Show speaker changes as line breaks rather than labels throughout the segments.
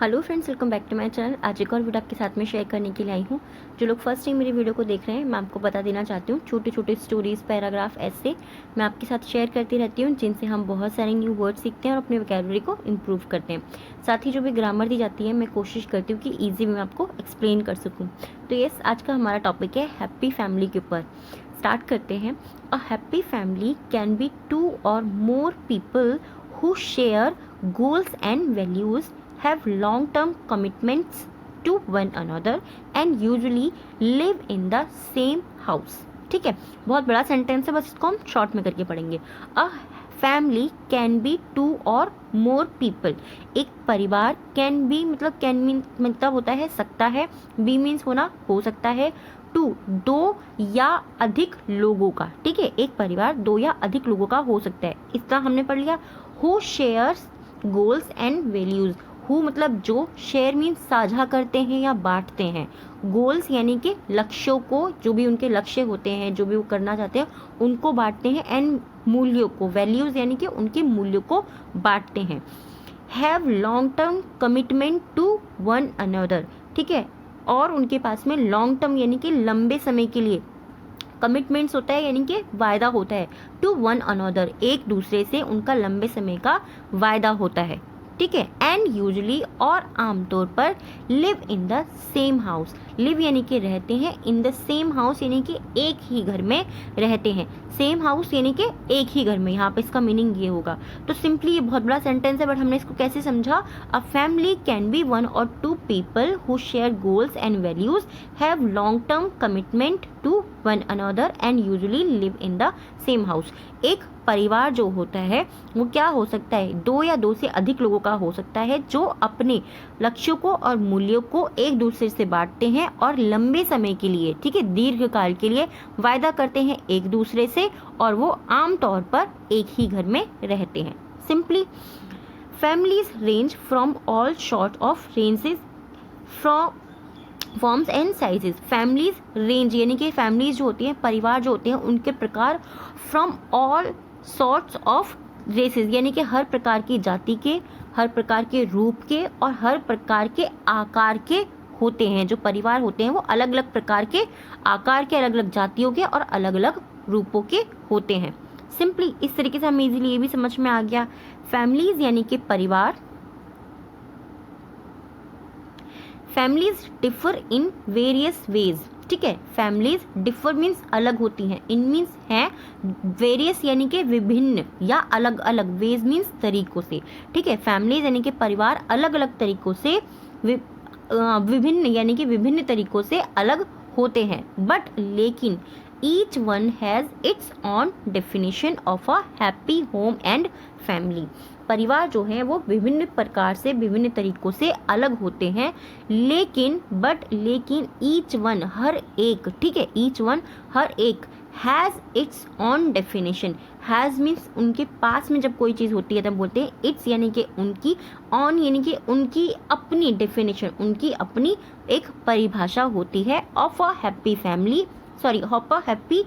Hello friends, welcome back to my channel. आज एक और वीडियो आपके साथ में शेयर करने के लिए आई हूँ। जो लोग फर्स्ट टाइम मेरी वीडियो को देख रहे हैं, मैं आपको बता देना चाहती हूँ, छोटे छोटे स्टोरीज़, पैराग्राफ ऐसे मैं आपके साथ शेयर करती रहती हूँ, जिनसे हम बहुत सारे न्यू वर्ड सीखते हैं और अपने वोकैबुलरी को इम्प्रूव करते हैं। साथ ही जो भी ग्रामर दी जाती है, मैं कोशिश करती हूँ कि ईजी में आपको एक्सप्लेन कर सकूँ। तो यस, आज का हमारा टॉपिक है हैप्पी फैमिली के ऊपर। स्टार्ट करते हैं। अ happy family can be 2 or more people who share goals and values, have long-term commitments to one another and usually live in the same house। ठीक है, बहुत बड़ा सेंटेंस है, बस इसको हम शॉर्ट में करके पढ़ेंगे। A family can be 2 or more people। एक परिवार कैन बी मतलब कैन मीन मतलब होता है सकता है, बी मीन्स होना, हो सकता है, टू दो या अधिक लोगों का। ठीक है, एक परिवार 2 या अधिक लोगों का हो सकता है, इतना हमने पढ़ लिया। Who shares goals and values. Who मतलब जो, शेयर मीन्स साझा करते हैं या बांटते हैं, गोल्स यानी कि लक्ष्यों को, जो भी उनके लक्ष्य होते हैं, जो भी वो करना चाहते हैं उनको बांटते हैं, एंड मूल्यों को, वैल्यूज यानी कि उनके मूल्यों को बांटते हैं। Have long term commitment to one another. ठीक है, और उनके पास में लॉन्ग टर्म यानी कि लंबे समय के लिए कमिटमेंट्स होता है, यानी कि वायदा होता है, टू वन अनदर, एक दूसरे से उनका लंबे समय का वायदा होता है। ठीक है, एंड यूजली और आमतौर पर live in the same house. Live यानी कि रहते हैं, इन द सेम हाउस यानी कि एक ही घर में रहते हैं, सेम हाउस यानी कि एक ही घर में, यहाँ पे इसका मीनिंग ये होगा। तो सिंपली ये बहुत बड़ा सेंटेंस है, बट हमने इसको कैसे समझा। A family can be 1 or 2 people who share goals and values, have long term commitment to one another and usually live in the same house। एक परिवार जो होता है वो क्या हो सकता है, 2 या 2 से अधिक लोगों का हो सकता है, जो अपने लक्ष्यों को और मूल्यों को एक दूसरे से बांटते हैं और लंबे समय के लिए, ठीक है, दीर्घ काल के लिए वायदा करते हैं एक दूसरे से, और वो आमतौर पर एक ही घर में रहते हैं। Simply families range from all sort of ranges from forms and sizes. Families range यानी कि फैमिलीज जो होती हैं, परिवार जो होते हैं, उनके प्रकार from all sorts of races यानी कि हर प्रकार की जाति के, हर प्रकार के रूप के और हर प्रकार के आकार के होते हैं। जो परिवार होते हैं वो अलग अलग प्रकार के आकार के, अलग अलग जातियों के और अलग अलग रूपों के होते हैं। सिंपली इस तरीके से हमें इजीली ये भी समझ में आ गया, फैमिलीज यानी कि परिवार। Families differ in various ways. ठीक है, फैमिलीज डिफर मीन्स अलग होती हैं, इन मीन्स है, वेरियस यानी कि विभिन्न या अलग अलग, वेज मीन्स तरीकों से। ठीक है, फैमिलीज यानी कि परिवार अलग अलग तरीकों से, विभिन्न यानी कि विभिन्न तरीकों से अलग होते हैं, बट लेकिन each one has its on definition of a happy home and family. परिवार जो है वो विभिन्न प्रकार से, विभिन्न तरीकों से अलग होते हैं, लेकिन लेकिन ईच वन हर एक, ठीक है, ईच वन हर एक, has its on definition. Has means उनके पास में जब कोई चीज़ होती है तब बोलते हैं इट्स यानी कि उनकी, ऑन यानी कि उनकी अपनी डेफिनेशन, उनकी अपनी एक परिभाषा होती है of a happy family, sorry of a happy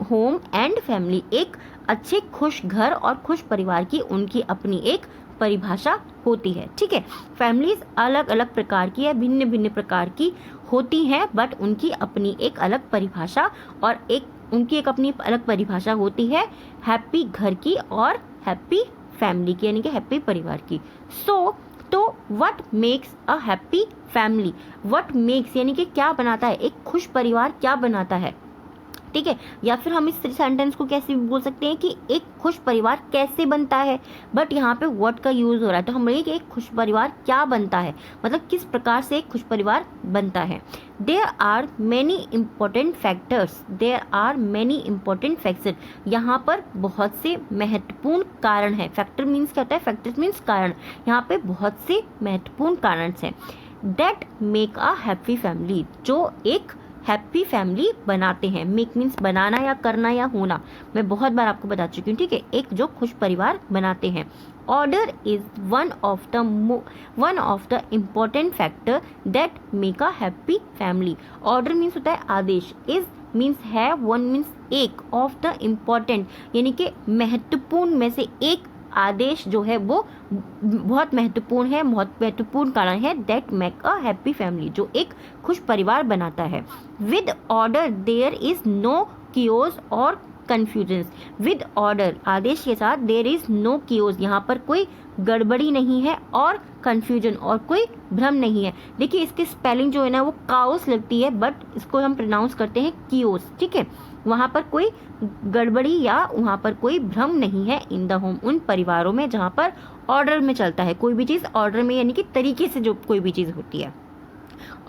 home and family. एक अच्छे खुश घर और खुश परिवार की उनकी अपनी एक परिभाषा होती है। ठीक है, फैमिलीज अलग अलग प्रकार की या भिन्न भिन्न प्रकार की होती हैं, बट उनकी अपनी एक अलग परिभाषा और उनकी एक अपनी अलग परिभाषा होती है हैप्पी घर की और हैप्पी फैमिली की, यानी कि हैप्पी परिवार की। तो what makes a happy family, what makes यानी कि क्या बनाता है, एक खुश परिवार क्या बनाता है। ठीक है, या फिर हम इस सेंटेंस को कैसे भी बोल सकते हैं कि एक खुश परिवार कैसे बनता है, बट यहाँ पे व्हाट का यूज हो रहा है, तो हम बोलेंगे कि एक खुश परिवार क्या बनता है, मतलब किस प्रकार से एक खुश परिवार बनता है। There are many important factors, there are many important factor, यहाँ पर बहुत से महत्वपूर्ण कारण है। फैक्टर मीन्स क्या होता है, फैक्टर्स मीन्स कारण, यहाँ पे बहुत से महत्वपूर्ण कारण हैं that make a happy family, जो एक हैप्पी फैमिली बनाते हैं। मेक मीन्स बनाना या करना या होना, मैं बहुत बार आपको बता चुकी हूँ। ठीक है, एक जो खुश परिवार बनाते हैं। Order is one of the important factor that make a happy family. Order means होता है आदेश, इज मीन्स है, वन मीन्स एक, ऑफ द इम्पोर्टेंट यानी कि महत्वपूर्ण में से एक आदेश जो है वो बहुत महत्वपूर्ण है, बहुत महत्वपूर्ण कारण है that make a happy family, जो एक खुश परिवार बनाता है। With order there is no chaos और कन्फ्यूजन। विद ऑर्डर आदेश के साथ देयर इज नो कियोस, यहाँ पर कोई गड़बड़ी नहीं है और कन्फ्यूजन और कोई भ्रम नहीं है। देखिए इसकी स्पेलिंग जो है ना वो काओस लगती है, बट इसको हम प्रोनाउंस करते हैं कियोस, ठीक है। वहाँ पर कोई गड़बड़ी या वहाँ पर कोई भ्रम नहीं है इन द होम, उन परिवारों में जहाँ पर ऑर्डर में चलता है कोई भी चीज़, ऑर्डर में यानी कि तरीके से जो कोई भी चीज़ होती है।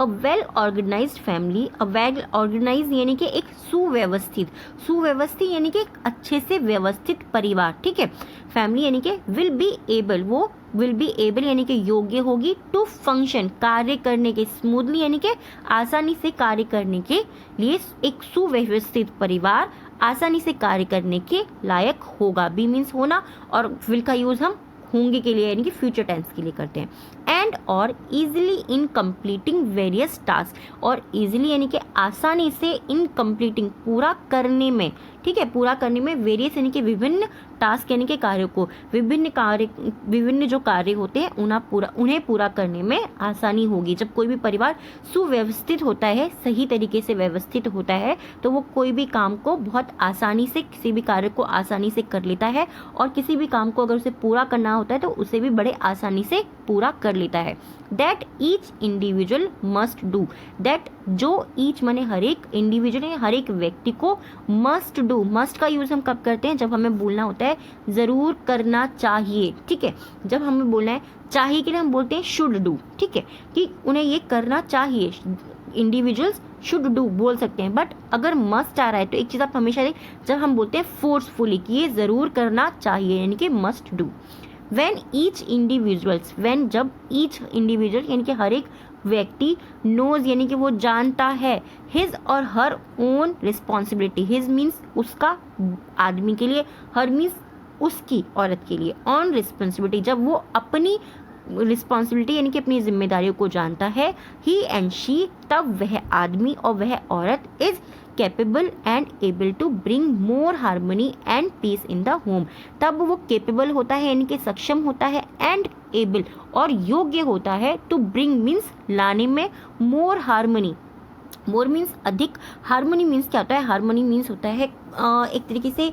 A well organised family, a well organise यानी कि एक सुव्यवस्थित, सुव्यवस्थित यानी कि एक अच्छे से व्यवस्थित परिवार, ठीक है। फैमिली यानी कि विल बी एबल, वो विल बी एबल यानी कि योग्य होगी, टू फंक्शन कार्य करने के, स्मूथली यानी कि आसानी से कार्य करने के लिए, एक सुव्यवस्थित परिवार आसानी से कार्य करने के लायक होगा। बी मीन्स होना और विल का यूज हम होंगे के लिए यानी कि फ्यूचर टेंस के लिए करते हैं। एंड और easily in completing various task, और इजिली यानी कि आसानी से, इन कंप्लीटिंग पूरा करने में, ठीक है, पूरा करने में, वेरियस यानी कि विभिन्न, टास्क यानी कि कार्यों को, विभिन्न जो कार्य होते हैं उन्हें पूरा करने में आसानी होगी। जब कोई भी परिवार सुव्यवस्थित होता है, सही तरीके से व्यवस्थित होता है, तो वो कोई भी काम को बहुत आसानी से, किसी भी कार्य को आसानी से कर लेता है, और किसी भी काम को अगर उसे पूरा करना होता है तो उसे भी बड़े आसानी से पूरा कर लेता है। That each individual must do, that जो ईच माने हर एक, इंडिविजुअल या हर एक व्यक्ति को मस्ट डू, मस्ट का यूज हम कब करते हैं, जब हमें बोलना होता है जरूर करना चाहिए, ठीक है। जब हमें बोलना है चाहिए के लिए हम बोलते हैं शुड डू, ठीक है, कि उन्हें ये करना चाहिए, इंडिविजुअल्स शुड डू बोल सकते हैं। बट अगर मस्ट आ रहा है तो एक चीज़ आप हमेशा देख, जब हम बोलते हैं फोर्सफुली कि ये ज़रूर करना चाहिए यानी कि must do. When each individuals, when जब ईच इंडिविजुअल यानी कि हर एक व्यक्ति, नोज यानी कि वो जानता है, हिज और her own responsibility, his means उसका आदमी के लिए, हर मीन्स उसकी औरत के लिए, ऑन रिस्पॉन्सिबिलिटी जब वो अपनी रिस्पॉन्सिबिलिटी यानी कि अपनी जिम्मेदारियों को जानता है, ही एंड शी तब वह आदमी और वह औरत is capable and able to bring more harmony and peace in the home, तब वो कैपेबल होता है यानी कि सक्षम होता है, एंड एबल और योग्य होता है, टू ब्रिंग मीन्स लाने में, मोर हार्मनी, मोर मीन्स अधिक, हार्मनी मीन्स क्या होता है, हार्मनी मीन्स होता है एक तरीके से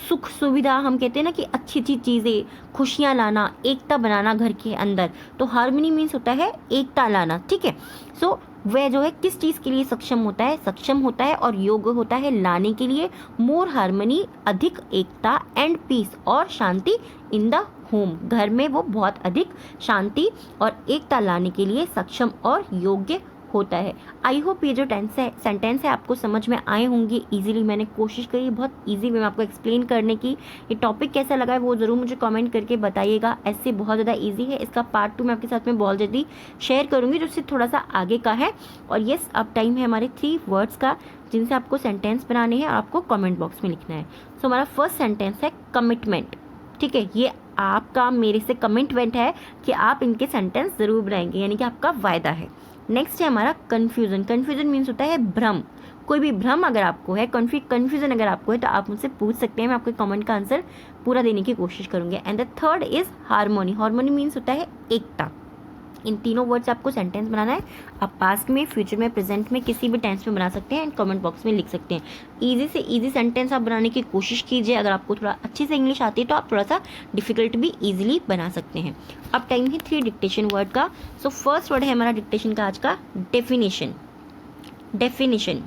सुख सुविधा, हम कहते हैं ना कि अच्छी अच्छी चीज़ें, खुशियाँ लाना, एकता बनाना घर के अंदर, तो हार्मनी मीन्स होता है एकता लाना, ठीक है। सो वह जो है किस चीज़ के लिए सक्षम होता है, सक्षम होता है और योग्य होता है लाने के लिए, मोर हार्मनी अधिक एकता, एंड पीस और शांति, इन द होम घर में वो बहुत अधिक शांति और एकता लाने के लिए सक्षम और योग्य होता है। आई होप ये जो सेंटेंस है आपको समझ में आए होंगे इजीली, मैंने कोशिश करी बहुत इजी वे में आपको एक्सप्लेन करने की। ये टॉपिक कैसा लगा है वो ज़रूर मुझे कमेंट करके बताइएगा, ऐसे बहुत ज़्यादा इजी है। इसका पार्ट 2 मैं आपके साथ में बहुत जल्दी शेयर करूँगी जो इससे थोड़ा सा आगे का है। और येस, अब टाइम है हमारे 3 वर्ड्स का जिनसे आपको सेंटेंस बनाने हैं और आपको कमेंट बॉक्स में लिखना है। सो हमारा फर्स्ट सेंटेंस है कमिटमेंट, ठीक है। ये आपका मेरे से कमिटमेंट है कि आप इनके सेंटेंस ज़रूर बनाएंगे, यानी कि आपका वायदा है। नेक्स्ट है हमारा कन्फ्यूजन। कन्फ्यूजन मीन्स होता है भ्रम, कोई भी भ्रम अगर आपको है, कन्फ्यूजन अगर आपको है तो आप मुझसे पूछ सकते हैं, मैं आपके कमेंट का आंसर पूरा देने की कोशिश करूँगी। And the third is harmony. Harmony means होता है एकता। इन तीनों वर्ड से आपको सेंटेंस बनाना है। आप पास्ट में, फ्यूचर में, प्रेजेंट में किसी भी टेंस में बना सकते हैं एंड कमेंट बॉक्स में लिख सकते हैं। ईजी से ईजी सेंटेंस आप बनाने की कोशिश कीजिए। अगर आपको थोड़ा अच्छी से इंग्लिश आती है तो आप थोड़ा सा डिफिकल्ट भी ईजिली बना सकते हैं। अब टाइम है 3 डिक्टेशन वर्ड का। सो फर्स्ट वर्ड है हमारा डिक्टेशन का आज का डेफिनेशन। डेफिनेशन।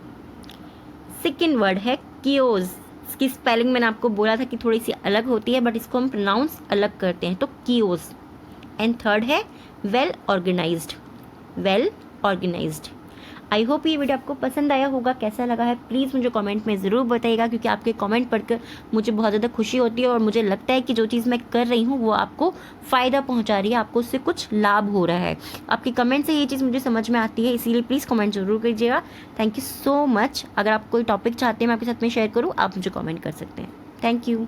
सेकेंड वर्ड है कियोज। इसकी स्पेलिंग मैंने आपको बोला था कि थोड़ी सी अलग होती है, बट इसको हम प्रोनाउंस अलग करते हैं, तो कियोज। एंड थर्ड है well organised. Well organised. I hope ये वीडियो आपको पसंद आया होगा। कैसा लगा है प्लीज़ मुझे कमेंट में ज़रूर बताइएगा, क्योंकि आपके कमेंट पढ़कर मुझे बहुत ज़्यादा खुशी होती है और मुझे लगता है कि जो चीज़ मैं कर रही हूँ वो आपको फ़ायदा पहुँचा रही है, आपको उससे कुछ लाभ हो रहा है। आपके कमेंट से ये चीज़ मुझे समझ में आती है, इसीलिए प्लीज़ कमेंट ज़रूर कीजिएगा। Thank you so much. अगर आप कोई टॉपिक चाहते हैं मैं आपके साथ में शेयर करूँ, आप मुझे कमेंट कर सकते हैं। Thank you.